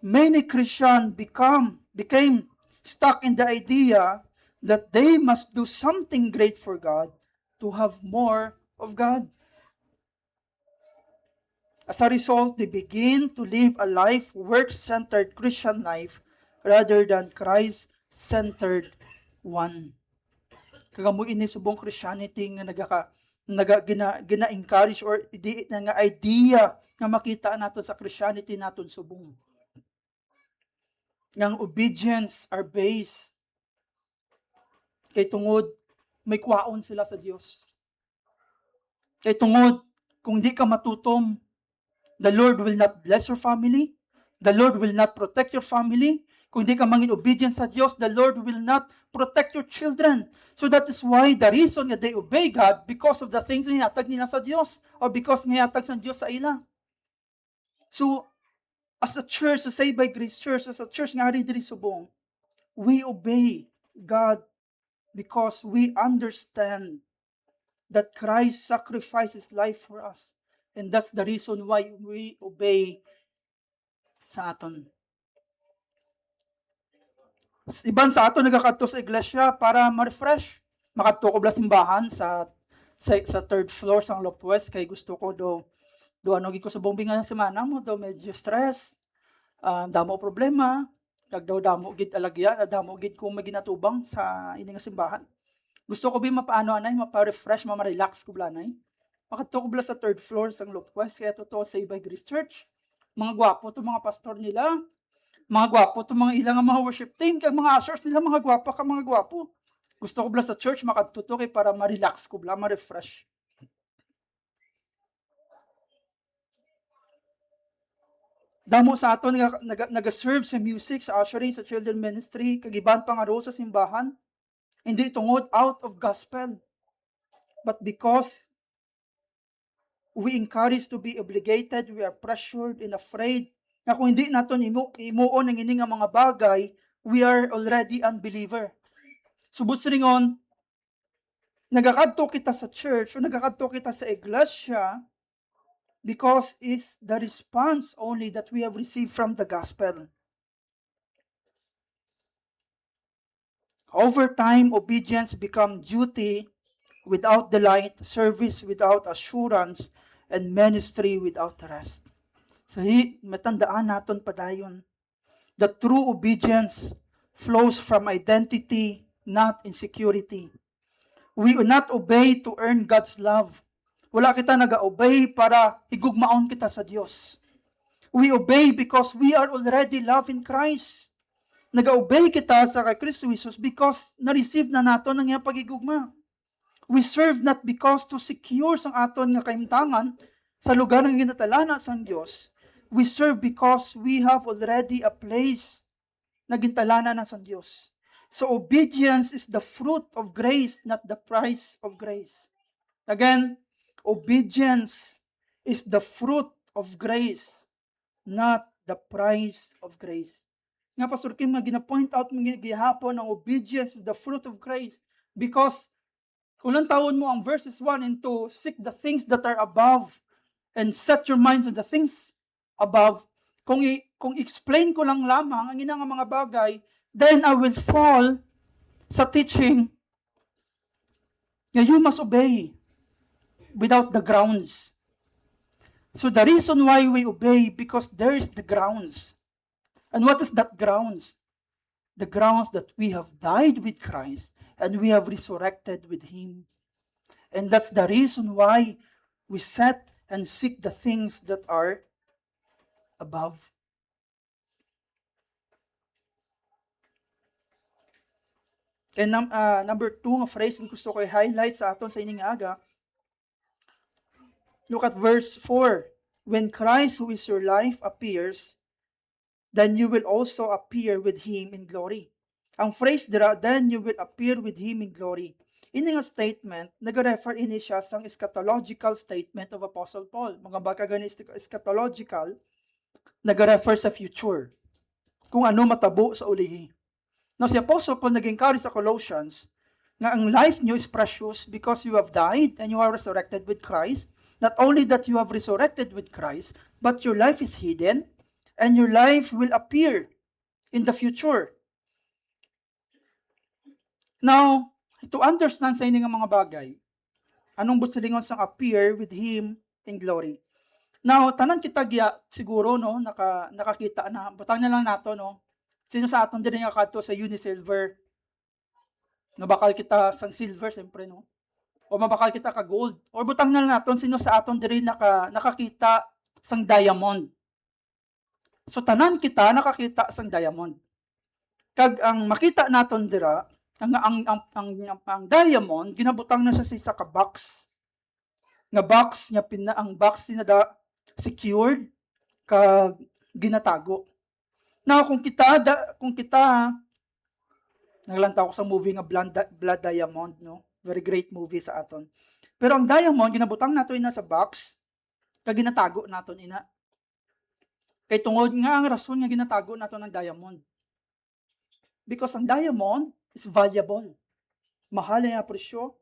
Many Christians became stuck in the idea that they must do something great for God to have more of God. As a result, they begin to live a life, work-centered Christian life rather than Christ-centered one. Kagamuin ni subong Christianity nga gina-encourage or nga idea nga makita nato sa Christianity naton subong. Yang obedience are based kay tungod may kwaon sila sa Dios. Kay tungod kung di ka matutom, the Lord will not bless your family. The Lord will not protect your family. Kung di ka mangin obedient sa Diyos, the Lord will not protect your children. So that is why the reason nga they obey God because of the things na hinatag nila sa Diyos or because nga hinatag sa Diyos sa ila. So, as a church, as Saved by Grace Church, as a church nga diri subong, we obey God because we understand that Christ sacrificed His life for us. And that's the reason why we obey sa aton. Iban sa aton nagakadto sa iglesia para ma-refresh. Makadto ko bla simbahan sa third floor sa Lopwest kay gusto ko do ano gid ko sa bombingan ng semana mo do medyo stress. Damo problema, kag daw damo gid alagya, damo gid ko maginatubang sa ini nga simbahan. Gusto ko mapaano anay, mapa-refresh, ma-relax ko blanay. Makadto ko bla sa third floor sang Lopwest kaya totoo Saved by Grace Church. Mga gwapo to mga pastor nila. Mga gwapo to mga ilang mga worship team kag mga ushers nila mga gwapo ka mga gwapo. Gusto ko bla sa church makadto kay para ma-relax ko bla, ma-refresh. Damo sa ato nag-serve sa music, sa ushering, sa children ministry, kag iban pa nga role sa simbahan. Hindi tungod out of gospel, but because we encouraged to be obligated, we are pressured and afraid na kung hindi naton imuon ang ini nga mga bagay, we are already unbeliever. Subot siringon, nagakadto kita sa church o nagakadto kita sa iglesia because is the response only that we have received from the gospel. Over time, obedience become duty without delight, service without assurance, and ministry without rest. So, matandaan naton padayon. The true obedience flows from identity, not insecurity. We will not obey to earn God's love. Wala kita nag-obey para higugmaon kita sa Dios. We obey because we are already loved in Christ. Nag-obey kita sa kay Kristo Jesus because na-receive na nato ng iyang pagigugma. We serve not because to secure sang aton nga kahimtangan sa lugar ng ginatalana sang Dios. We serve because we have already a place na gintalana na sang Dios. So obedience is the fruit of grace, not the price of grace. Again, obedience is the fruit of grace, not the price of grace. Nga Pastor Kim, gina-point out mga gihapon ang obedience is the fruit of grace because kung lang tawon mo ang verses 1 and 2, seek the things that are above and set your minds on the things above. Kung explain ko lang lamang ang inang mga bagay, then I will fall sa teaching na you must obey without the grounds. So the reason why we obey because there is the grounds. And what is that grounds? The grounds that we have died with Christ and we have resurrected with Him. And that's the reason why we set and seek the things that are above. And number 2 nga phrase nga gusto ko i-highlight sa aton sa ining aga. Look at verse 4. When Christ, who is your life, appears, then you will also appear with Him in glory. Ang phrase dira, then you will appear with Him in glory. Ini nga statement, nag-refer ini siya sa eschatological statement of Apostle Paul. Mga baka gani eschatological, nag-refer sa future. Kung ano matabo sa ulihi. Now, si Apostle Paul nag-encourage sa Colossians nga ang life nyo is precious because you have died and you are resurrected with Christ. Not only that you have resurrected with Christ, but your life is hidden and your life will appear in the future. Now, to understand sa inyong mga bagay, anong busilingon sang appear with Him in glory. Now, tanan kita giya siguro no nakakita na butang na lang nato no. Sino sa aton diri nga kadto sa Unisilver? No bakal kita sang silver siyempre no. O mabakal kita ka gold. Or butang na lang naton sino sa aton diri nakakita sang diamond. So tanan kita nakakita sang diamond. Kag ang makita naton dira ang diamond ginabutang na siya sa isa ka box. Nga box nya ang box sinada secured kag ginatago. Now kung kita naglantaw ko sa movie nga Blood Diamond no. Very great movie sa aton. Pero ang diamond ginabutang nato ina sa box kag ginatago naton ina. Kay tungod nga ang rason nga ginatago nato ng diamond. Because ang diamond is valuable. Mahal nga presyo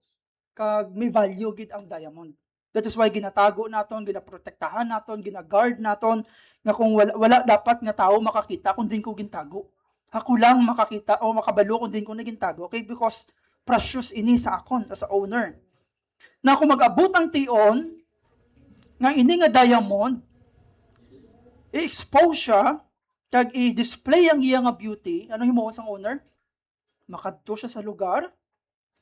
kag may value gid ang diamond. That is why ginatago naton, ginaprotektahan naton, ginaguard naton nga kung wala dapat nga tao makakita kung din ko gintago. Ako lang makakita o makabalo kung din ko nagintago. Okay, because precious ini sa akon as a owner. Na kung mag-abot ang tion nga ini nga diamond, i-expose siya kag i-display ang iya nga beauty, ano himuon sang owner? Makadto siya sa lugar,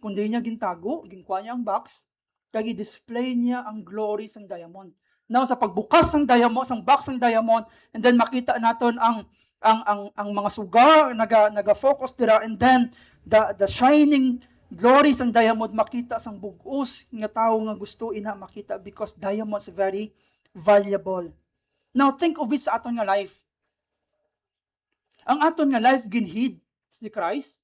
kung di niya gintago, ginkuha niya ang box, kag i-display niya ang glory sang diamond. Now sa pagbukas ng diamond, sang box ng diamond, and then makita naton ang mga suga naga-focus dira, and then the shining glory sang diamond makita sang bug-os nga tawo nga gusto ina makita because diamond is very valuable. Now think of it sa aton nga life. Ang aton nga life ginhid si Christ,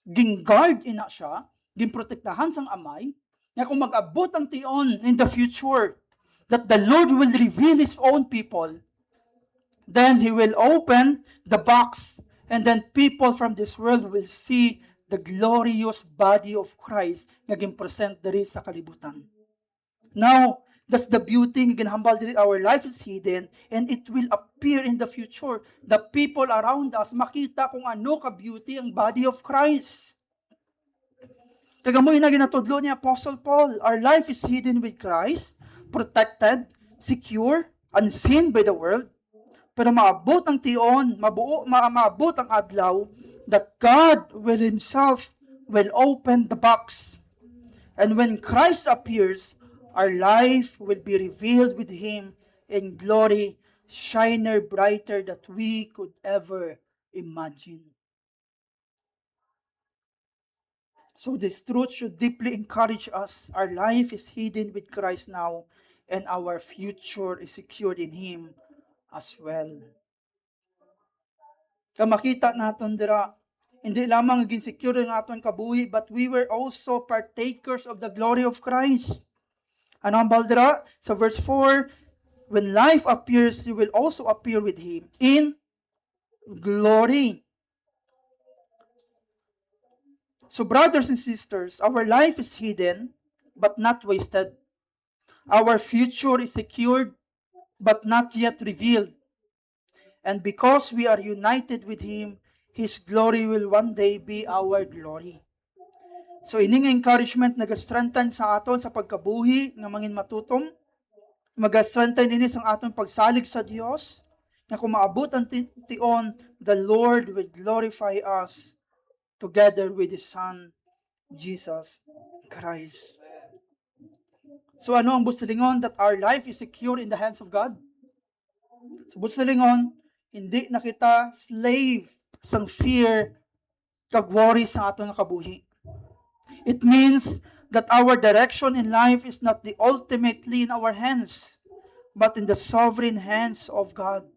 gin-guard ina siya, ginprotektahan sang amay, nga kung mag-abot ang tion in the future, that the Lord will reveal His own people, then He will open the box, and then people from this world will see the glorious body of Christ nga gin-present diri sa kalibutan. Now, that's the beauty nga ginhambal diri, our life is hidden and it will appear in the future. The people around us makita kung ano ka beauty ang body of Christ. Kagamoy na ginatudlo ni Apostle Paul, our life is hidden with Christ, protected, secure, unseen by the world. Pero maabot ang tion, maabot ang adlaw that God will Himself will open the box. And when Christ appears, our life will be revealed with Him in glory, shiner brighter than we could ever imagine. So this truth should deeply encourage us. Our life is hidden with Christ now, and our future is secured in Him as well. Kamakita naton dira, hindi lamang naging secure ang aton kabuhi, but we were also partakers of the glory of Christ. Ano ang baldra? Sa verse 4, when life appears, you will also appear with Him in glory. So brothers and sisters, our life is hidden, but not wasted. Our future is secured, but not yet revealed. And because we are united with Him, His glory will one day be our glory. So ining encouragement nag-strengthen sa aton sa pagkabuhi nga mangin matutom, mag-strengthen ini sa aton pagsalig sa Dios, nga kung maabot ang tion, the Lord will glorify us together with His Son, Jesus Christ. So ano ang busilingon? That our life is secure in the hands of God. So busilingon, hindi na kita slave sang fear kag worry sa aton nga kabuhi. It means that our direction in life is not the ultimately in our hands, but in the sovereign hands of God.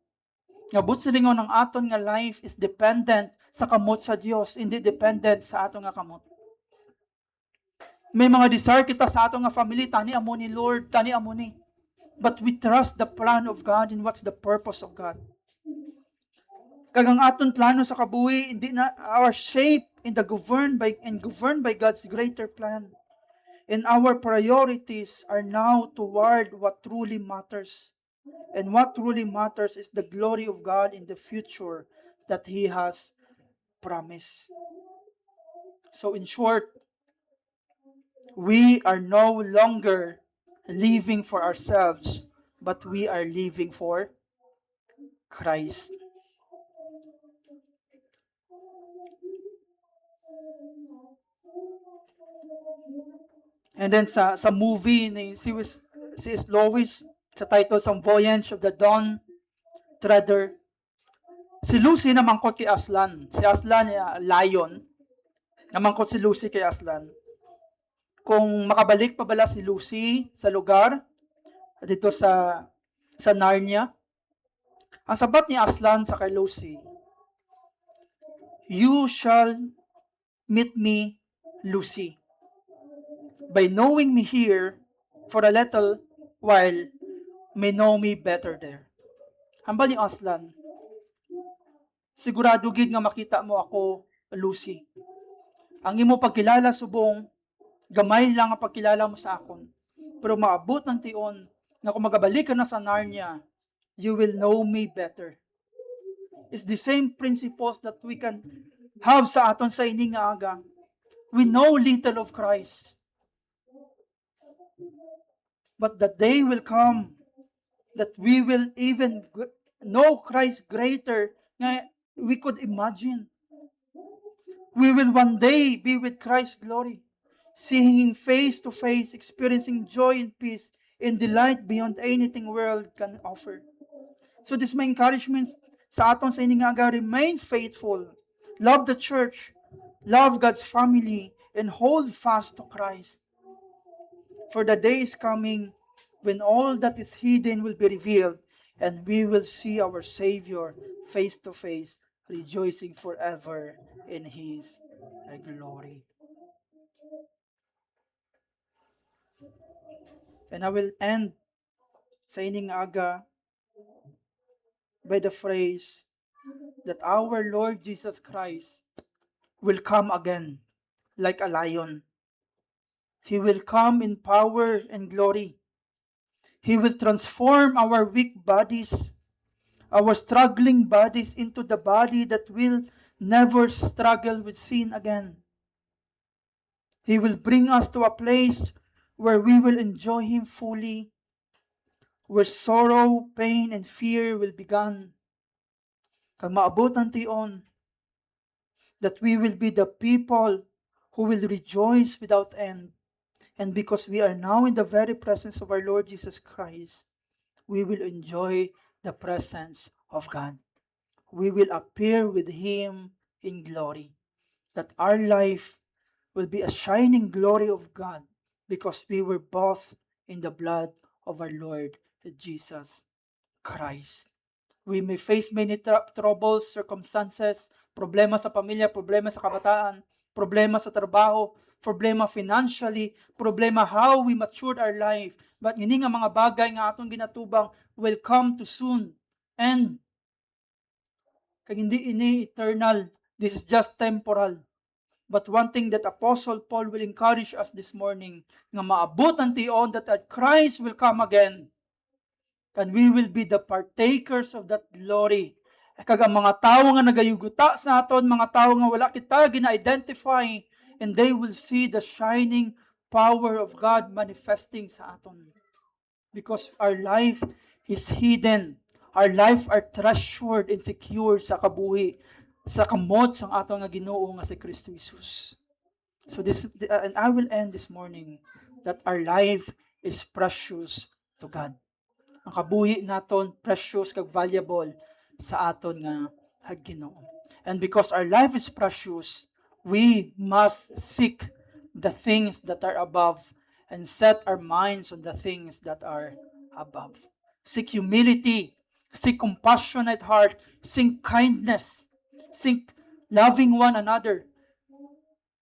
Nga busilingon ang aton nga life is dependent sa kamot sa Dios, hindi dependent sa ato nga kamot. May mga desire kita sa ato nga family, tani amo ni Lord, tani amo ni. But we trust the plan of God and what's the purpose of God. Kagang aton plano sa kabuhi, hindi na our shape in the governed by God's greater plan. And our priorities are now toward what truly matters. And what truly matters is the glory of God in the future that He has promised. So in short, we are no longer living for ourselves, but we are living for Christ. And then sa movie ni C.S. Lewis, sa title sa Voyage of the Dawn Treader, si Lucy namangkot kay Aslan. Si Aslan, lion. Namangkot si Lucy kay Aslan. Kung makabalik pa bala si Lucy sa lugar, dito sa Narnia, ang sabat ni Aslan sa kay Lucy, "You shall meet me, Lucy. By knowing me here for a little while, may know me better there." Hambal ni Aslan, sigurado gid nga makita mo ako, Lucy. Ang imo pagkilala subong, gamay lang ang pagkilala mo sa akon. Pero maabot ng tion na kung magabalik ka na sa Narnia, you will know me better. It's the same principles that we can have sa aton sa ining nga aga. We know little of Christ. But the day will come that we will even know Christ greater nga we could imagine. We will one day be with Christ's glory, seeing Him face to face, experiencing joy and peace and delight beyond anything world can offer. So this my encouragement sa aton sa ining nga aga, remain faithful, love the church, love God's family, and hold fast to Christ. For the day is coming when all that is hidden will be revealed, and we will see our Savior face to face, rejoicing forever in His glory. And I will end sa ining aga by the phrase that our Lord Jesus Christ will come again like a lion. He will come in power and glory. He will transform our weak bodies, our struggling bodies, into the body that will never struggle with sin again. He will bring us to a place where we will enjoy Him fully, where sorrow, pain, and fear will be gone. Kag maabot ang tion that we will be the people who will rejoice without end. And because we are now in the very presence of our Lord Jesus Christ, we will enjoy the presence of God. We will appear with Him in glory. That our life will be a shining glory of God because we were bought in the blood of our Lord Jesus Christ. We may face many troubles, circumstances, problema sa pamilya, problema sa kabataan, problema sa trabaho, problema financially, problema how we matured our life. But hindi nga mga bagay nga atong ginatubang will come to soon. And kag hindi ini eternal, this is just temporal. But one thing that Apostle Paul will encourage us this morning, nga maabot ang tion that Christ will come again. And we will be the partakers of that glory. Kag ang mga tao nga nagayuguta sa aton, mga tao nga wala kita gina-identify, and they will see the shining power of God manifesting sa aton. Because our life is hidden. Our life are treasured and secure sa kabuhi, sa kamot sang aton nga Ginoo nga si Kristo Jesus. So and I will end this morning that our life is precious to God. Ang kabuhi naton precious kag valuable sa aton nga Ginoo. And because our life is precious, we must seek the things that are above and set our minds on the things that are above. Seek humility, seek compassionate heart, seek kindness, seek loving one another.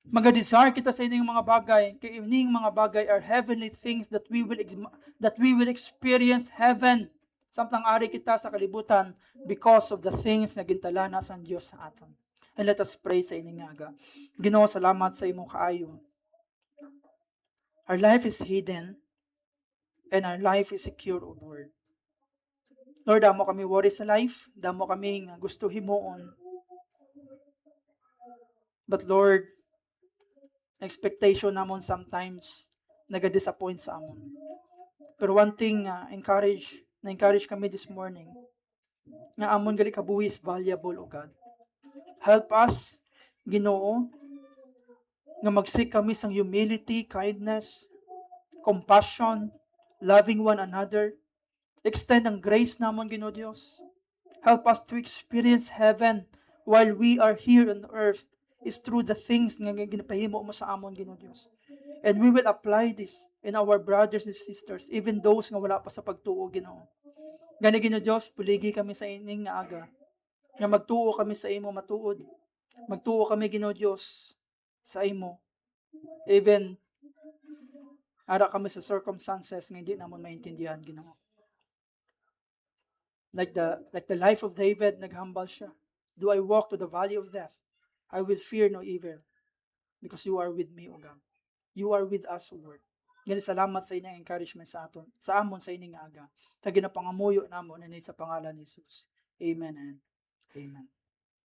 Maga-desire kita sa ining mga bagay, kay ining mga bagay are heavenly things that we will experience heaven samtang ari kita sa kalibutan because of the things na gintalana sa Dios sa aton. And let us pray sa ining aga. Ginoo, salamat sa imong kaayo. Our life is hidden and our life is secure, O Lord. Lord, damo kami worry sa life, damo kami gusto himuon. But Lord, expectation namon sometimes naga-disappoint sa amon. Pero one thing, na-encourage kami this morning, nga amon gali kabuhi is valuable, O God. Help us, Ginoo, nga magsik kami sang humility, kindness, compassion, loving one another. Extend ang grace namon, Ginoo Dios. Help us to experience heaven while we are here on earth is through the things nga ginapahimo mo sa amon, Ginoo Dios. And we will apply this in our brothers and sisters, even those nga wala pa sa pagtuo, Ginoo. Gani, Ginoo Dios, puligi kami sa ining nga aga, nga magtuo kami sa imo matuod. Magtuo kami, Ginoo Dios, sa imo. Even ara kami sa circumstances nga hindi namon maintindihan, Ginoo. Like the life of David, naghambal siya. Do I walk to the valley of death? I will fear no evil, because you are with me, O God. You are with us, O Lord. Gani, salamat sa inyong encouragement sa aton, sa amon sa ining aga. Ta ginapangamuyo namon ini sa pangalan ni Jesus. Amen and amen.